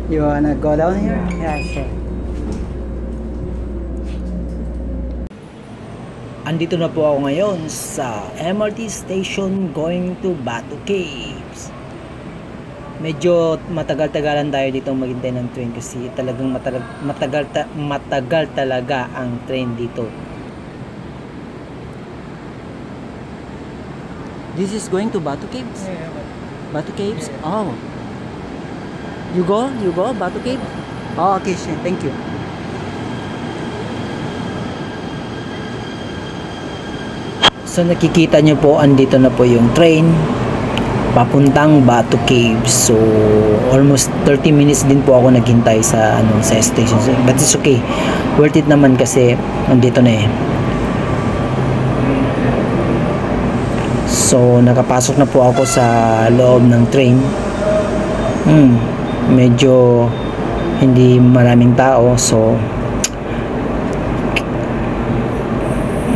You wanna go down here? Yeah, sure. Andito na po ako ngayon sa MRT station going to Batu Caves. Medyo matagal-tagalan tayo dito maghintay ng train kasi talagang matagal talaga ang train dito. This is going to Batu Caves? Yeah. Batu Caves? Yeah. Oh. You go Batu Cave? Oh, okay, sure. Thank you. So nakikita nyo po, andito na po yung train papuntang Batu Caves. So almost 30 minutes din po ako naghintay sa sa station. But it's okay. Worth it naman kasi andito na eh. So nakapasok na po ako sa loob ng train. Medyo hindi maraming tao, so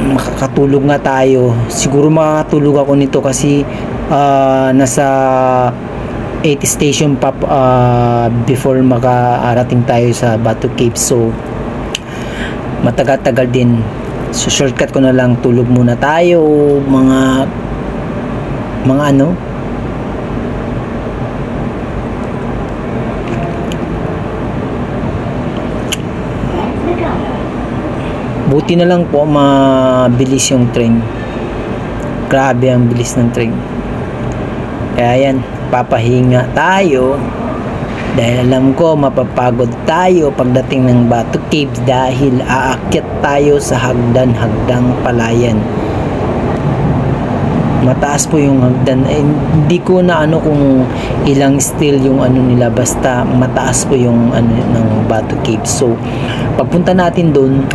makakatulog nga tayo. Siguro makakatulog ako nito kasi nasa 8 station pa before makaarating tayo sa Batu Cave. So matagal-tagal din. So shortcut ko na lang, tulog muna tayo mga buti na lang po mabilis yung train. Grabe ang bilis ng train. Kaya yan, papahinga tayo dahil alam ko mapapagod tayo pagdating ng Batu Caves dahil aakyat tayo sa hagdan-hagdang palayan. Mataas po yung hagdan. Hindi ko na kung ilang steel yung nila, basta mataas po yung ng Batu Caves. So pagpunta natin doon,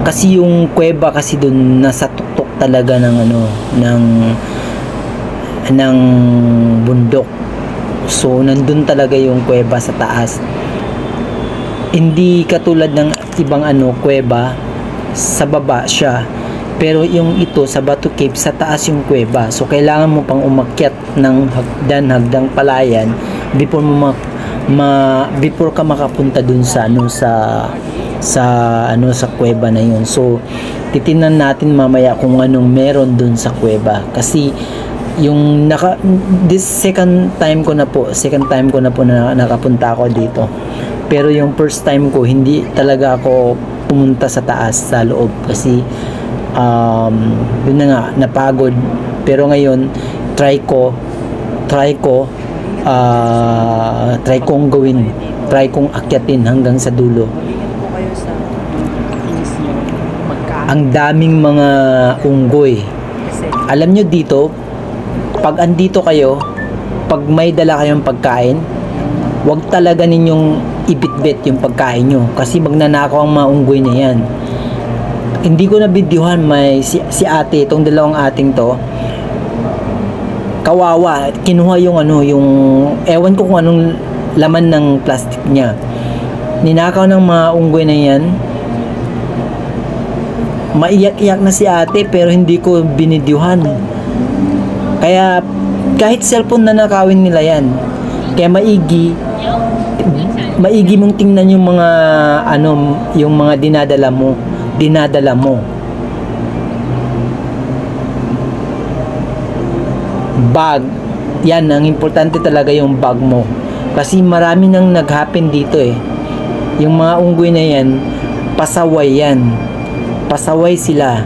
kasi yung kuweba kasi doon nasa tuktok talaga ng ng bundok. So nandun talaga yung kuweba sa taas. Hindi katulad ng ibang kuweba, sa baba siya. Pero yung ito sa Batu Cave, sa taas yung kuweba. So kailangan mo pang umakyat ng hagdang palayan before before ka makapunta dun sa sa kuweba na yun. So titingnan natin mamaya kung anong meron dun sa kuweba, kasi yung this second time ko na po na nakapunta ako dito, pero yung first time ko hindi talaga ako pumunta sa taas, sa loob, kasi yun na nga, napagod. Pero ngayon try kong akyatin hanggang sa dulo. Ang daming mga unggoy. Alam nyo dito, pag andito kayo, pag may dala kayong pagkain, wag talaga ninyong ibitbit yung pagkain nyo, kasi magnanakaw ang mga unggoy na yan. Hindi ko na videohan, may si ate, itong dalawang ating to, kawawa, kinuha yung yung ewan ko kung anong laman ng plastic niya, ninakaw ng mga unggoy na yan. Maiyak-iyak na si ate pero hindi ko binidyuhan. Kaya kahit cellphone na nakawin nila yan. Kaya maigi mong tingnan yung mga yung mga dinadala mo. Bag. Yan, ang importante talaga yung bag mo. Kasi marami nang nag-happen dito eh. Yung mga unggoy na yan, pasaway yan. Pasaway sila.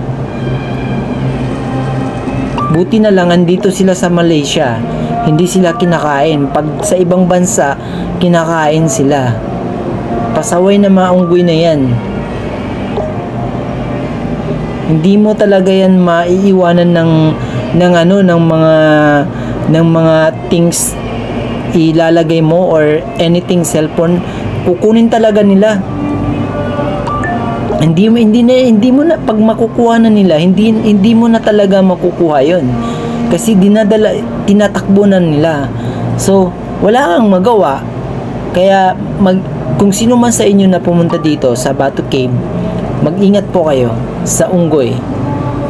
Buti na lang andito sila sa Malaysia, hindi sila kinakain. Pag sa ibang bansa, kinakain sila. Pasaway na mga unggoy na yan. Hindi mo talaga yan maiiwanan ng mga things ilalagay mo or anything, cellphone, kukunin talaga nila. Hindi mo na pag makukuha na nila, hindi mo na talaga makukuha 'yon. Kasi tinatakbo na nila. So, wala kang magawa. Kaya kung sino man sa inyo na pumunta dito sa Batu Cave, mag-ingat po kayo sa unggoy.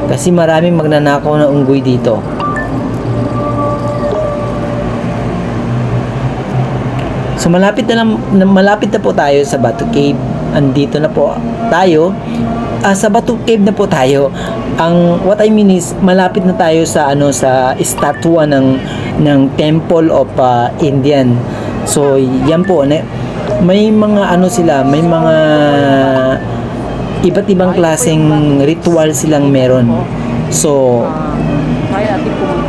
Kasi maraming magnanakaw na unggoy dito. So malapit na po tayo sa Batu Cave. Andito na po tayo. Sa Batu Cave na po tayo. What I mean is malapit na tayo sa sa estatwa ng Temple of Indian. So yan po, may mga sila, may mga iba't ibang klaseng ritual silang meron. So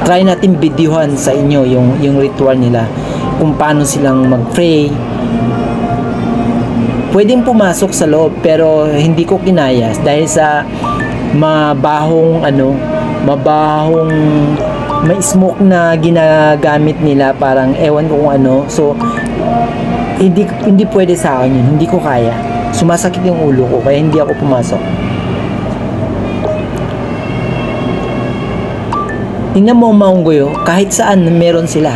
try natin videohan sa inyo yung ritual nila, kung paano silang mag-pray. Pwedeng pumasok sa loob pero hindi ko kinaya dahil sa mabahong may smoke na ginagamit nila, parang ewan ko kung ano. So hindi pwede sa akin yun, hindi ko kaya, sumasakit yung ulo ko, kaya hindi ako pumasok. Tingnan mo ang Maunggoy, kahit saan meron sila.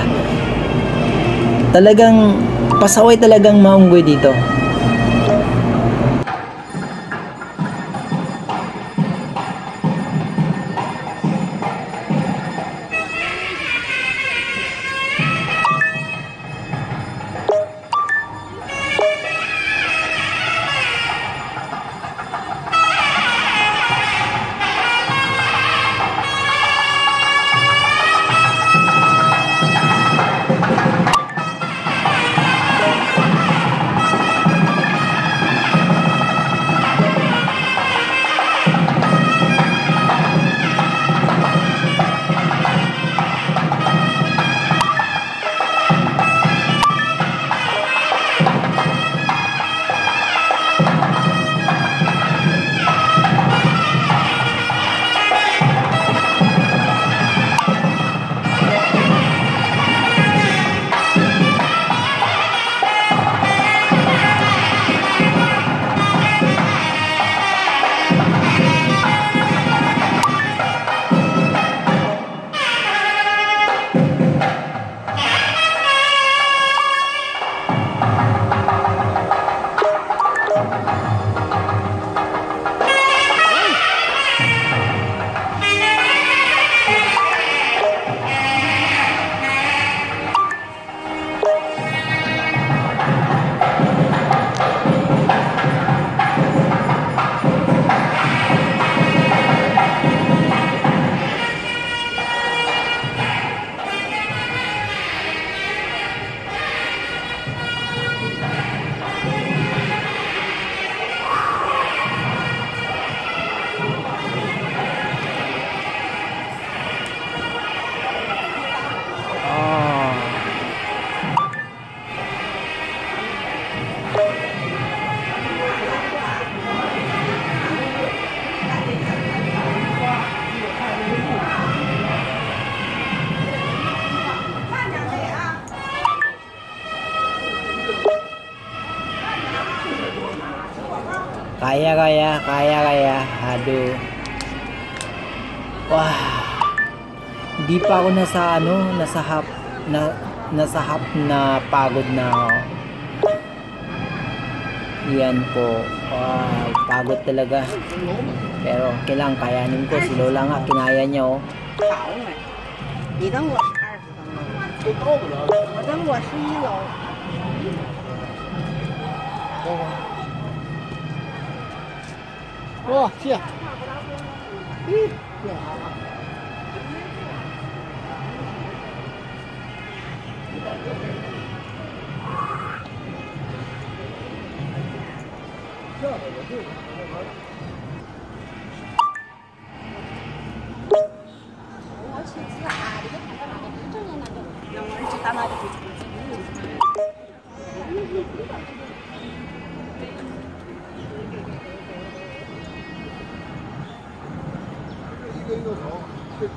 Talagang pasaway talagang Maunggoy dito. Kaya. Aduh. Wah. Di pa ako nasa hap na pagod na ako. Yan po. Wow, pagod talaga. Pero kailangan kayanin ko. Si Lola nga, kinaya niya oh. 你等我20分钟，我等我11楼。哇，谢。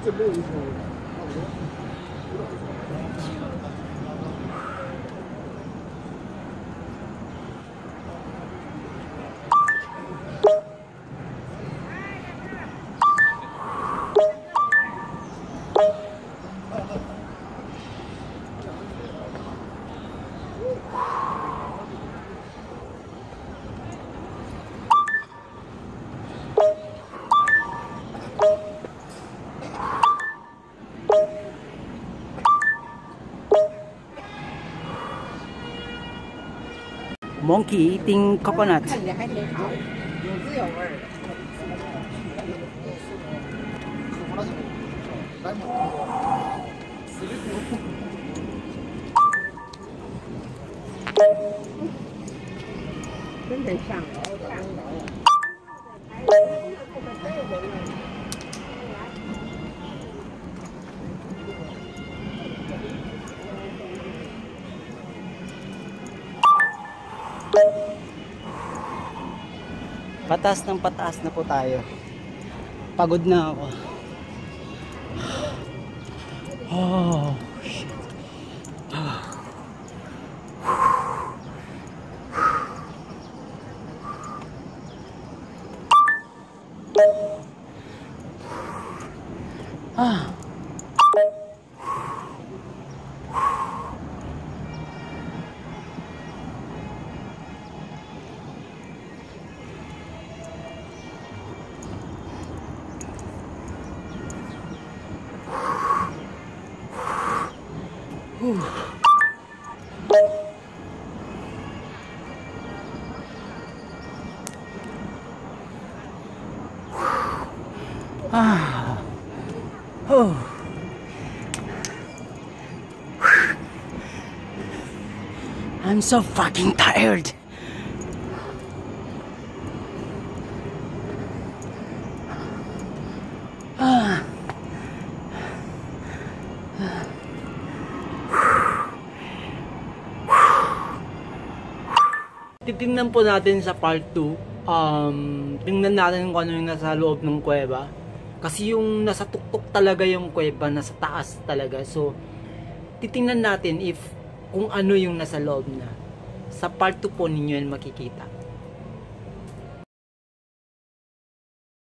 这没有一种差不多。Monkey eating coconut. 看起来还挺好，有滋有味儿的。真得上。Pataas na po tayo. Pagod na ako. Oh, shit. Ah. Ah. Oh. I'm so fucking tired. Ah. Titingnan po natin sa part 2. Tingnan natin kung ano yung nasa loob ng kuweba. Kasi yung nasa tuktok talaga yung kuweba, nasa taas talaga. So, titingnan natin if kung ano yung nasa loob na. Sa part 2 po ninyo yan makikita.